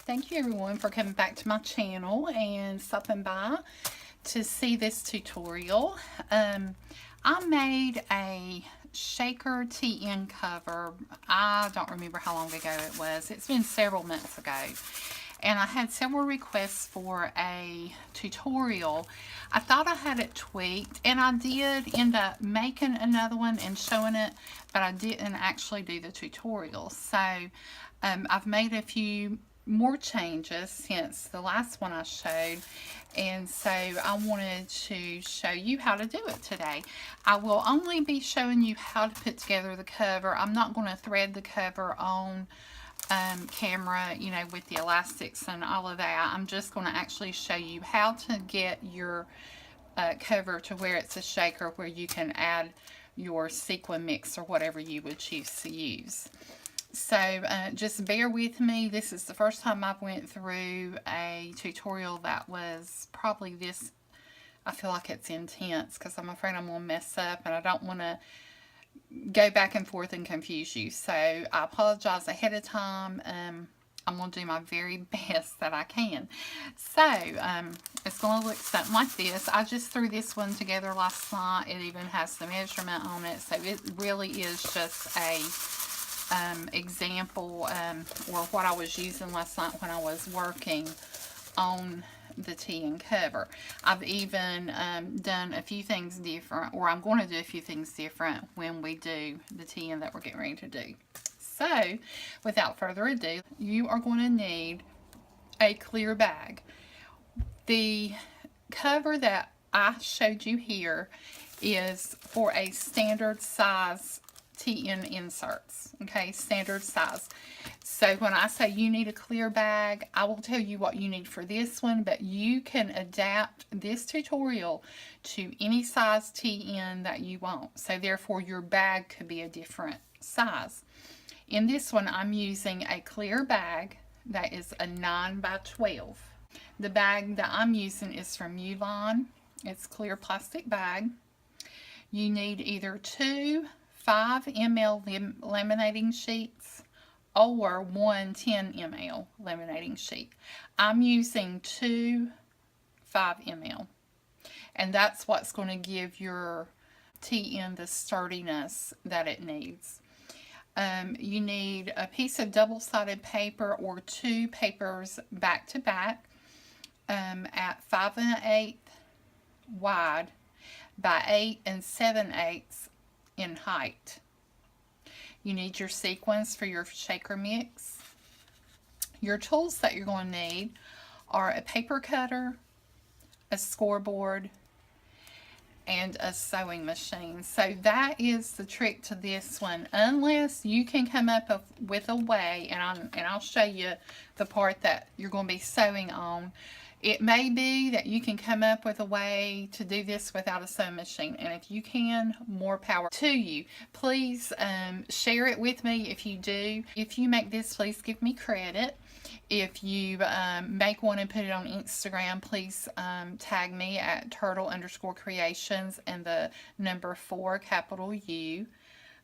Thank you everyone for coming back to my channel and stopping by to see this tutorial. I made a shaker tea-in cover. I don't remember how long ago it was. It's been several months ago. And I had several requests for a tutorial. I thought I had it tweaked, and I did end up making another one and showing it, but I didn't actually do the tutorial. So I've made a few more changes since the last one I showed, and so I wanted to show you how to do it today. I will only be showing you how to put together the cover. I'm not going to thread the cover on camera, you know, with the elastics and all of that. I'm just going to actually show you how to get your cover to where it's a shaker where you can add your sequin mix or whatever you would choose to use. So just bear with me. This is the first time I've went through a tutorial that was probably this. I feel like it's intense because I'm afraid I'm going to mess up, and I don't want to go back and forth and confuse you. So I apologize ahead of time. I'm going to do my very best that I can. So it's going to look something like this. I just threw this one together last night. It even has the measurement on it. So it really is just a example or what I was using last night when I was working on the tea-in cover. I've even done a few things different, or I'm going to do a few things different when we do the tea-in that we're getting ready to do. So without further ado, you are going to need a clear bag. The cover that I showed you here is for a standard size tea-in inserts, okay, standard size. So when I say you need a clear bag, I will tell you what you need for this one, but you can adapt this tutorial to any size tea-in that you want. So therefore your bag could be a different size. In this one, I'm using a clear bag that is a 9 by 12. The bag that I'm using is from Uline. It's clear plastic bag. You need either 2 5 ml laminating sheets or 1 10 ml laminating sheet. I'm using 2 5 ml, and that's what's going to give your tea-in the sturdiness that it needs. You need a piece of double-sided paper or 2 papers back to back at 5 1/8 wide by 8 7/8 in height. You need your sequins for your shaker mix. Your tools that you're going to need are a paper cutter, a scoreboard, and a sewing machine. So that is the trick to this one, unless you can come up with a way, and I'll show you the part that you're going to be sewing on. It may be that you can come up with a way to do this without a sewing machine, and if you can, more power to you. Please share it with me if you do. If you make this, please give me credit. If you make one and put it on Instagram, please tag me at turtle_creations and the number 4 capital U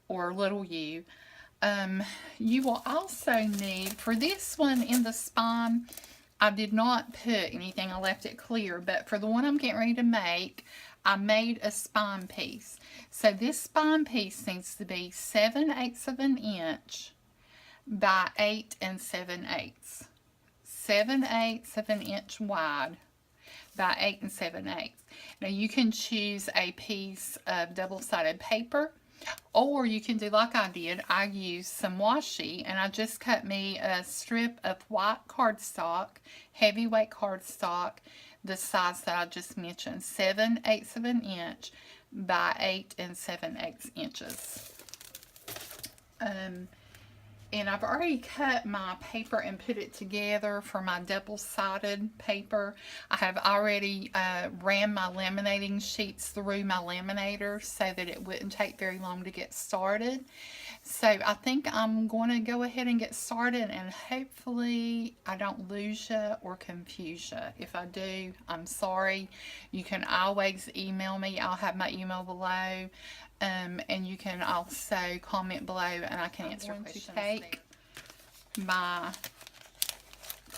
or little u. You will also need, for this one in the spine, I did not put anything, I left it clear, but for the one I'm getting ready to make, I made a spine piece. So this spine piece needs to be 7/8 of an inch by 8 7/8. 7/8 of an inch wide by 8 7/8. Now you can choose a piece of double-sided paper, or you can do like I did. I used some washi, and I just cut me a strip of white cardstock, heavyweight cardstock, the size that I just mentioned, 7/8 of an inch by 8 7/8 inches. And I've already cut my paper and put it together for my double-sided paper. I have already ran my laminating sheets through my laminator so that it wouldn't take very long to get started. So I think I'm going to go ahead and get started, and hopefully I don't lose you or confuse you. If I do, I'm sorry. You can always email me. I'll have my email below. And you can also comment below and I can answer questions. I'm going to take my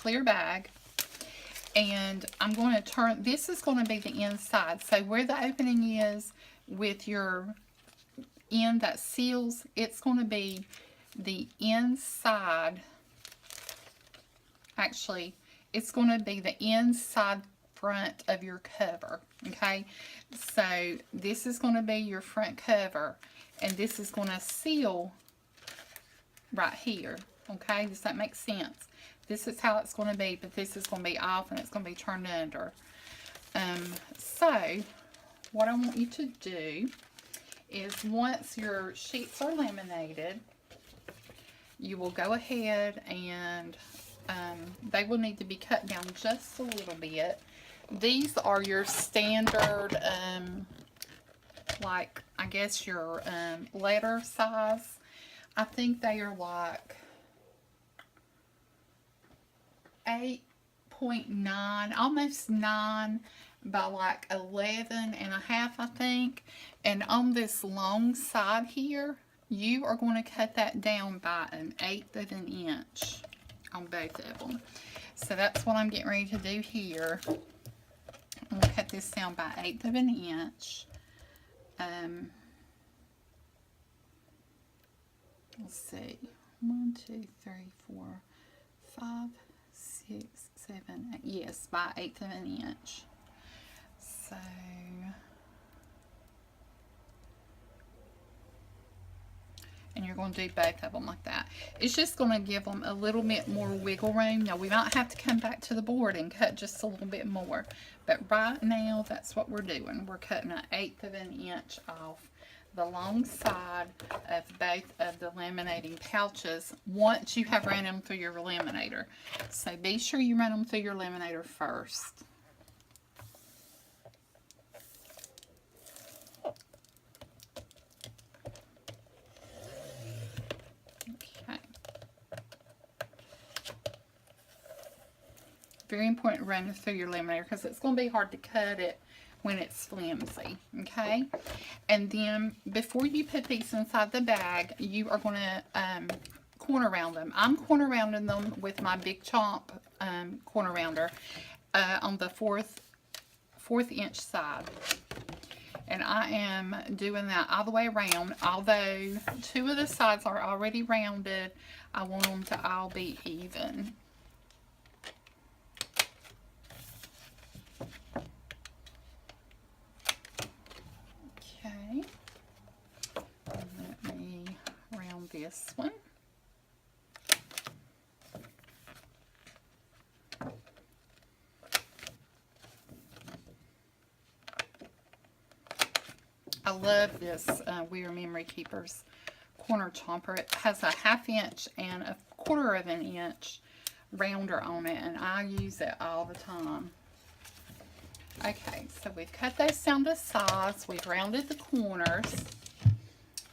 clear bag. And I'm going to turn, this is going to be the inside. So where the opening is with your end that seals, it's going to be the inside. Actually, it's going to be the inside front of your cover. Okay, so this is going to be your front cover, and this is going to seal right here. Okay, does that make sense? This is how it's going to be, but this is going to be off and it's going to be turned under. So what I want you to do is, once your sheets are laminated, you will go ahead and they will need to be cut down just a little bit. These are your standard, like, I guess your letter size. I think they are like 8.9, almost 9 by like 11 and a half, I think. And on this long side here, you are going to cut that down by 1/8 of an inch on both of them. So that's what I'm getting ready to do here. I'm going to cut this down by 1/8 of an inch. Let's see, 1, 2, 3, 4, 5, 6, 7, 8. Yes, by 1/8 of an inch. So and you're going to do both of them like that. It's just going to give them a little bit more wiggle room. Now, we might have to come back to the board and cut just a little bit more, but right now that's what we're doing. We're cutting 1/8 of an inch off the long side of both of the laminating pouches once you have run them through your laminator. So be sure you run them through your laminator first. Okay. Very important to run it through your laminator because it's going to be hard to cut it when it's flimsy, okay? And then before you put these inside the bag, you are going to corner round them. I'm corner rounding them with my Big Chomp corner rounder on the fourth inch side. And I am doing that all the way around. Although 2 of the sides are already rounded, I want them to all be even. Okay, let me round this one. I love this We Are Memory Keepers corner chomper. It has a 1/2 inch and a 1/4 of an inch rounder on it, and I use it all the time. Okay, so we've cut those down to size. We've rounded the corners.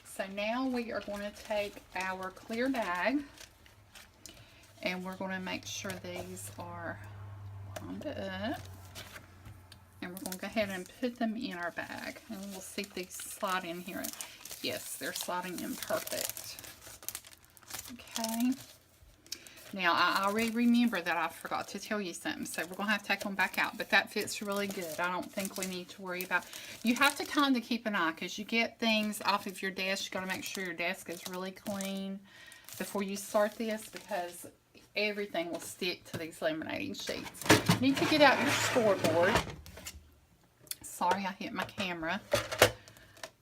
So now we are going to take our clear bag, and we're going to make sure these are lined up. And we're going to go ahead and put them in our bag. And we'll see if these slide in here. Yes, they're sliding in perfect. Okay. Now, I already remember that I forgot to tell you something, so we're going to have to take them back out. But that fits really good. I don't think we need to worry about. You have to kind of keep an eye, because you get things off of your desk. You got to make sure your desk is really clean before you start this, because everything will stick to these laminating sheets. You need to get out your scoreboard. Sorry, I hit my camera.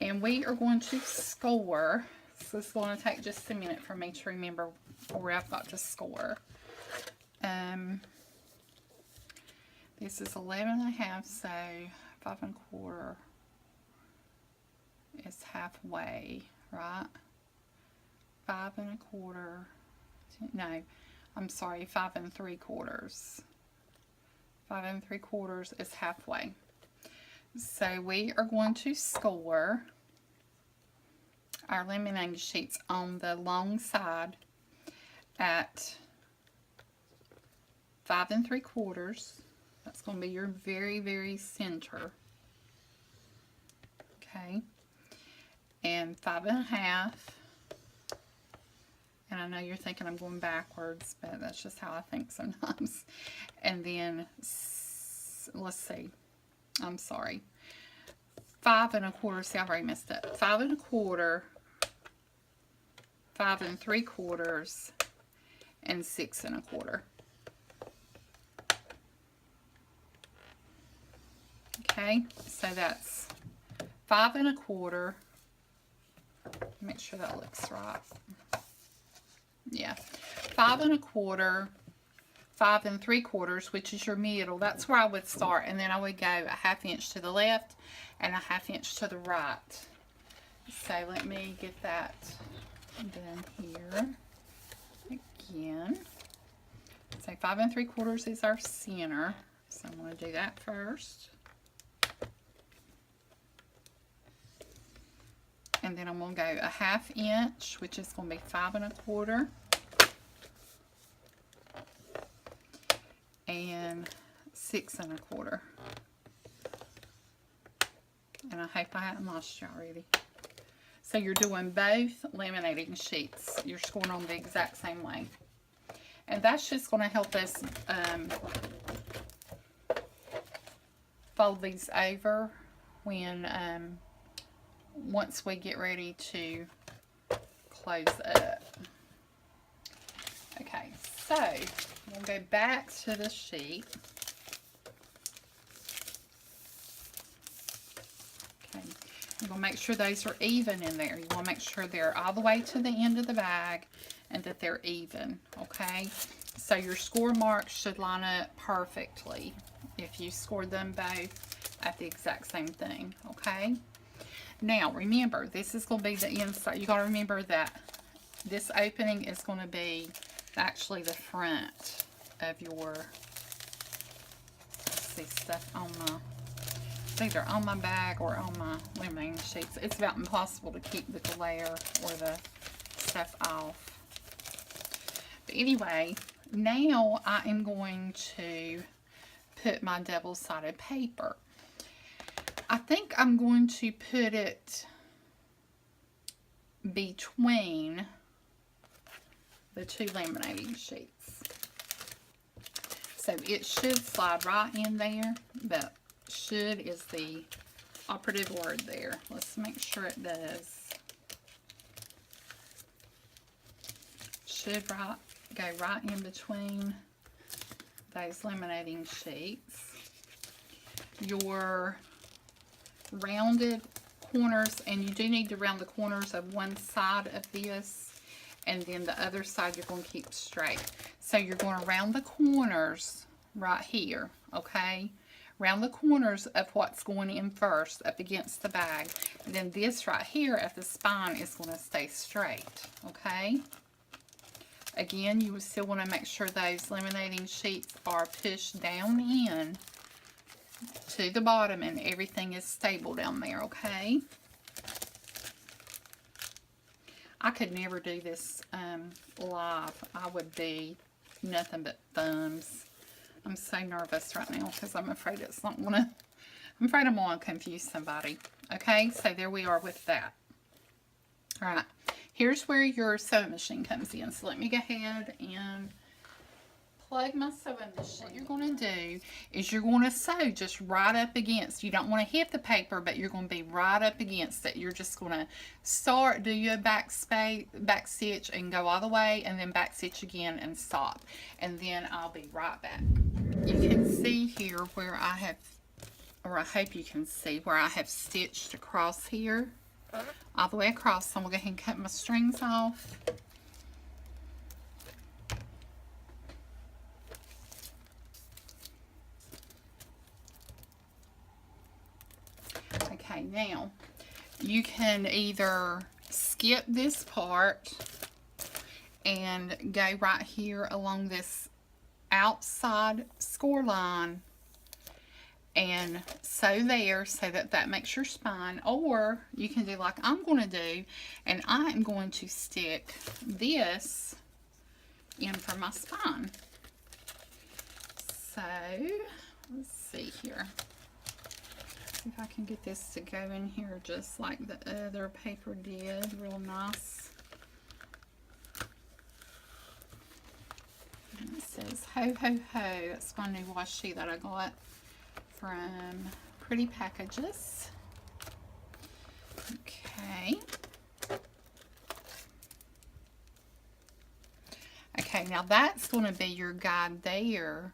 And we are going to score. So it's going to take just a minute for me to remember where I've got to score. This is 11.5, so 5 1/4 is halfway, right? 5 1/4. No, I'm sorry, 5 3/4. 5 3/4 is halfway. So we are going to score our laminating sheets on the long side at 5 3/4. That's going to be your very, very center. Okay. And 5 1/2. And I know you're thinking I'm going backwards, but that's just how I think sometimes. And then, let's see. I'm sorry. 5 1/4. See, I've already messed up. 5 1/4, 5 3/4, and 6 1/4. Okay, so that's 5 1/4. Make sure that looks right. Yeah, 5 1/4, 5 3/4, which is your middle. That's where I would start, and then I would go a 1/2 inch to the left and a 1/2 inch to the right. So let me get that done here again. So 5 3/4 is our center. So I'm going to do that first. And then I'm going to go a 1/2 inch, which is going to be 5 1/4. And 6 1/4. And I hope I haven't lost you already. So you're doing both laminating sheets. You're scoring on the exact same way. And that's just going to help us fold these over when once we get ready to close up. Okay, so we'll go back to the sheet. Okay, you're going to make sure those are even in there. You want to make sure they're all the way to the end of the bag and that they're even, okay? So your score marks should line up perfectly if you scored them both at the exact same thing, okay? Now, remember, this is going to be the inside. You got to remember that this opening is going to be actually the front of your, let's see, stuff on my, it's either on my bag or on my laminating sheets. It's about impossible to keep the glare or the stuff off. But anyway, now I am going to put my double-sided paper. I think I'm going to put it between the two laminating sheets. So it should slide right in there, but should is the operative word there. Let's make sure it does. Should go right in between those laminating sheets. Your rounded corners, and you do need to round the corners of one side of this, and then the other side you're going to keep straight. So you're going to round the corners right here, okay? Round the corners of what's going in first up against the bag. And then this right here at the spine is going to stay straight, okay? Again, you would still want to make sure those laminating sheets are pushed down in to the bottom and everything is stable down there, okay? I could never do this live. I would be nothing but thumbs. I'm so nervous right now because I'm afraid it's not gonna, I'm afraid I'm gonna confuse somebody. Okay, so there we are with that. All right, here's where your sewing machine comes in. So let me go ahead and plug my sewing machine. What you're going to do is you're going to sew just right up against. You don't want to hit the paper, but you're going to be right up against it. You're just going to start, do your back stitch and go all the way, and then back stitch again and stop. And then I'll be right back. You can see here where I have, or I hope you can see where I have stitched across here, all the way across. So I'm going to go ahead and cut my strings off. Okay, now you can either skip this part and go right here along this outside score line and sew there so that that makes your spine, or you can do like I'm going to do, and I am going to stick this in for my spine. So let's see here. See if I can get this to go in here just like the other paper did, real nice. Ho Ho Ho. That's my new washi that I got from Pretty Packages. Okay. Okay, now that's going to be your guide there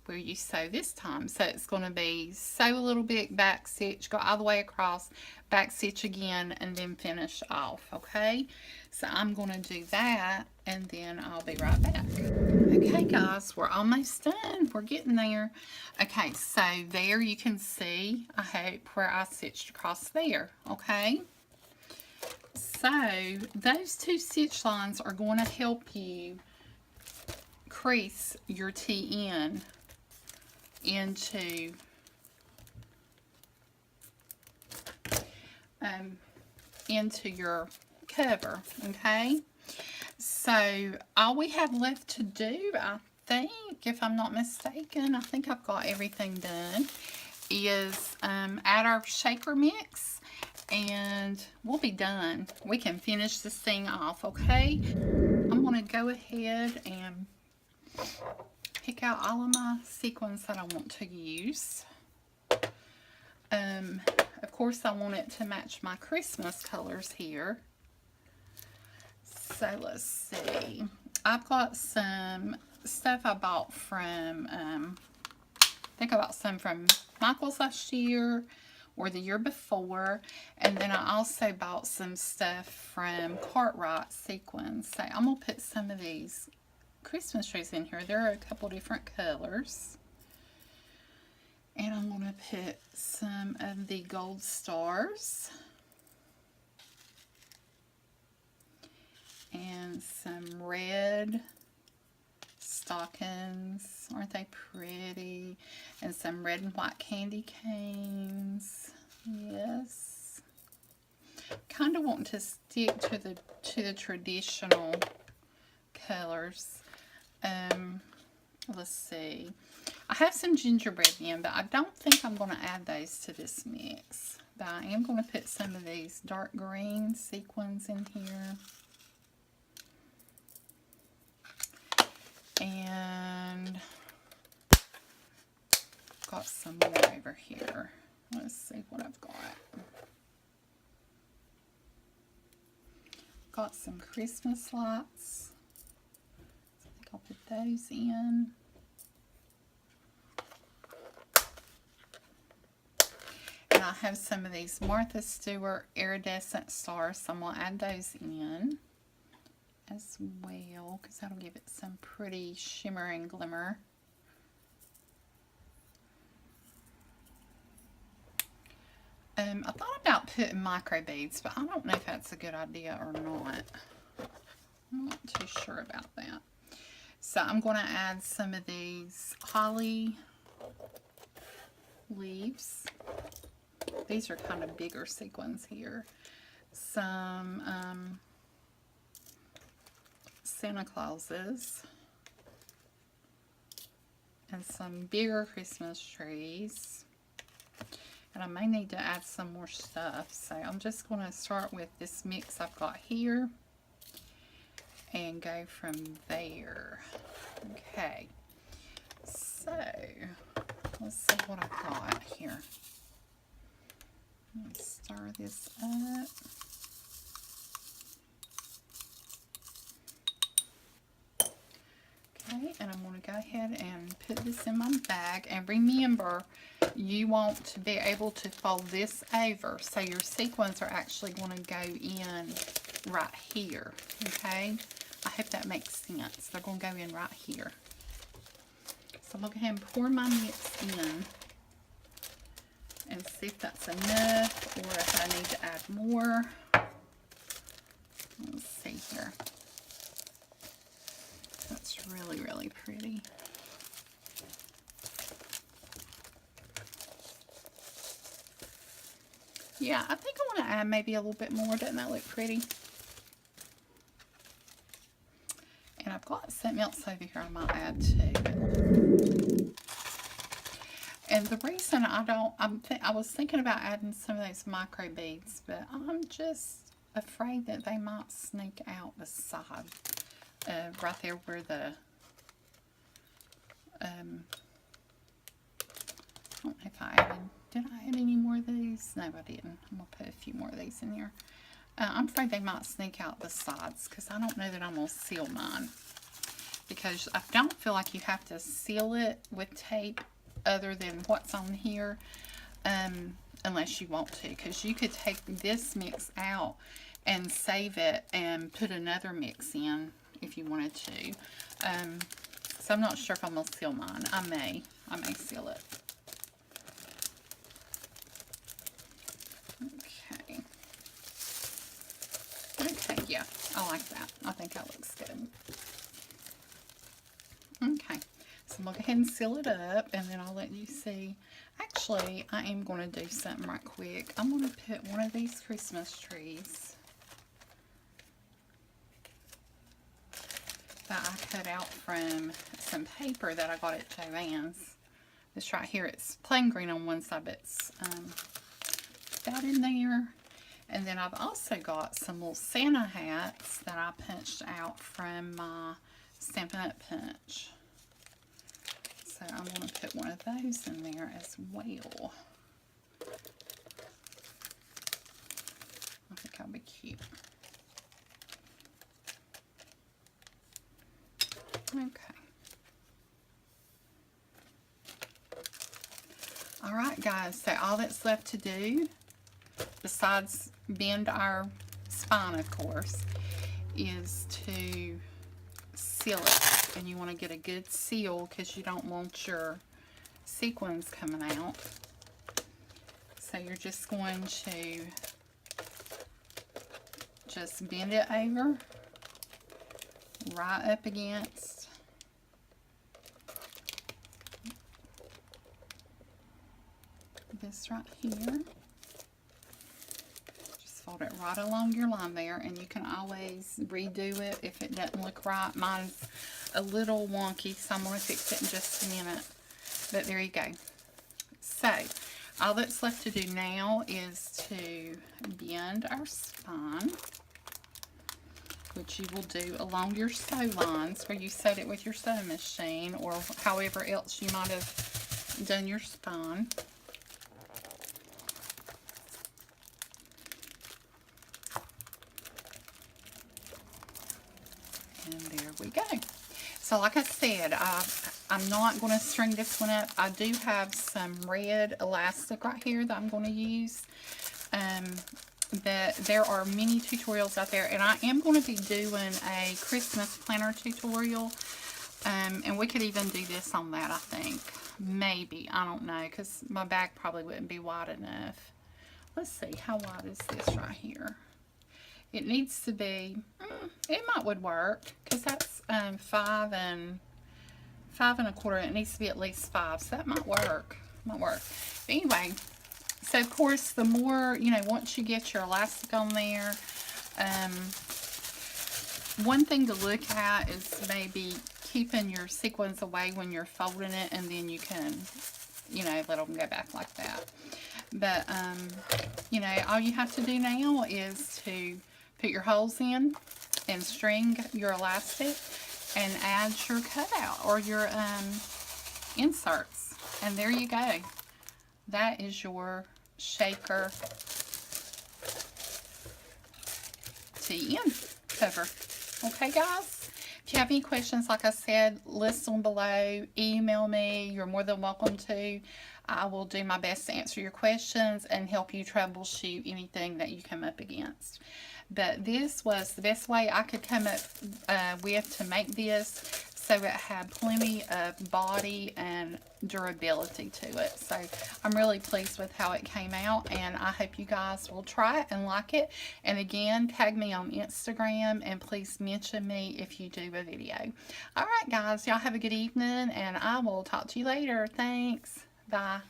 where you sew this time. So it's going to be sew a little bit, back stitch, go all the way across, back stitch again, and then finish off, okay? So I'm going to do that, and then I'll be right back. Okay, guys, we're almost done. We're getting there. Okay, so there you can see, I hope, where I stitched across there, okay? So those two stitch lines are going to help you crease your TN into your cover, okay? So all we have left to do, I think, if I'm not mistaken, I think I've got everything done, is add our shaker mix, and we'll be done. We can finish this thing off, okay? I'm going to go ahead and pick out all of my sequins that I want to use. Of course, I want it to match my Christmas colors here. So let's see. I've got some stuff I bought from, I think I bought some from Michael's last year or the year before. And then I also bought some stuff from Cartwright Sequins. So I'm going to put some of these Christmas trees in here. There are a couple different colors. And I'm going to put some of the gold stars. And some red stockings. Aren't they pretty? And some red and white candy canes. Yes. Kind of want to stick to the traditional colors. Let's see. I have some gingerbread in, but I don't think I'm going to add those to this mix. But I am going to put some of these dark green sequins in here. And got some more over here. Let's see what I've got. Got some Christmas lights. So I think I'll put those in. And I have some of these Martha Stewart iridescent stars, so I'm going to add those in as well, because that'll give it some pretty shimmer and glimmer. I thought about putting micro beads, but I don't know if that's a good idea or not. I'm not too sure about that. So I'm going to add some of these holly leaves. These are kind of bigger sequins here. Some Santa Clauses. And some bigger Christmas trees. And I may need to add some more stuff. So I'm just going to start with this mix I've got here. And go from there. Okay. So, let's see what I've got here. Let's stir this up. Okay, and I'm going to go ahead and put this in my bag. And remember, you want to be able to fold this over, so your sequins are actually going to go in right here. Okay, I hope that makes sense. They're going to go in right here. So I'm going to go ahead and pour my mix in and see if that's enough or if I need to add more. Let's see here. That's really, really pretty. Yeah, I think I want to add maybe a little bit more. Doesn't that look pretty? And I've got something else over here I might add too. And the reason I was thinking about adding some of those micro beads, but I'm just afraid that they might sneak out the side, right there where the Did I add any more of these? No, I didn't. I'm going to put a few more of these in there. I'm afraid they might sneak out the sides because I don't know that I'm going to seal mine. Because I don't feel like you have to seal it with tape other than what's on here. Unless you want to. Because you could take this mix out and save it and put another mix in if you wanted to. So I'm not sure if I'm going to seal mine. I may seal it. Okay. Okay, yeah, I like that. I think that looks good. Okay, so I'm going to go ahead and seal it up, and then I'll let you see. Actually, I am going to do something right quick. I'm going to put one of these Christmas trees that I cut out from some paper that I got at Joann's. This right here, it's plain green on one side, but it's that in there. And then I've also got some little Santa hats that I punched out from my Stampin' Up! Punch. So I'm going to put one of those in there as well. I think that'll be cute. Okay. Alright guys, so all that's left to do, besides bend our spine of course, is to seal it. And you want to get a good seal because you don't want your sequins coming out. So you're just going to just bend it over right up against this right here. Just fold it right along your line there, and you can always redo it if it doesn't look right. Mine's a little wonky, so I'm going to fix it in just a minute. But there you go. So, all that's left to do now is to bend our spine, which you will do along your sew lines where you sewed it with your sewing machine, or however else you might have done your spine. And there we go. So like I said, I'm not going to string this one up. I do have some red elastic right here that I'm going to use. There are many tutorials out there, and I am going to be doing a Christmas planner tutorial. And we could even do this on that, I think. Maybe. I don't know, because my bag probably wouldn't be wide enough. Let's see, how wide is this right here? It needs to be, it would work, because that's 5 and 1/4. It needs to be at least 5, so that might work. But anyway, so of course, the more, once you get your elastic on there, one thing to look at is maybe keeping your sequins away when you're folding it, and then you can, let them go back like that. But, all you have to do now is to put your holes in and string your elastic and add your cutout or your inserts. And there you go. That is your shaker TN cover. Okay, guys? If you have any questions, like I said, list them below. Email me. You're more than welcome to. I will do my best to answer your questions and help you troubleshoot anything that you come up against. But this was the best way I could come up with to make this, so it had plenty of body and durability to it. So I'm really pleased with how it came out, and I hope you guys will try it and like it. And again, tag me on Instagram, and please mention me if you do a video. Alright guys, y'all have a good evening, and I will talk to you later. Thanks. Bye.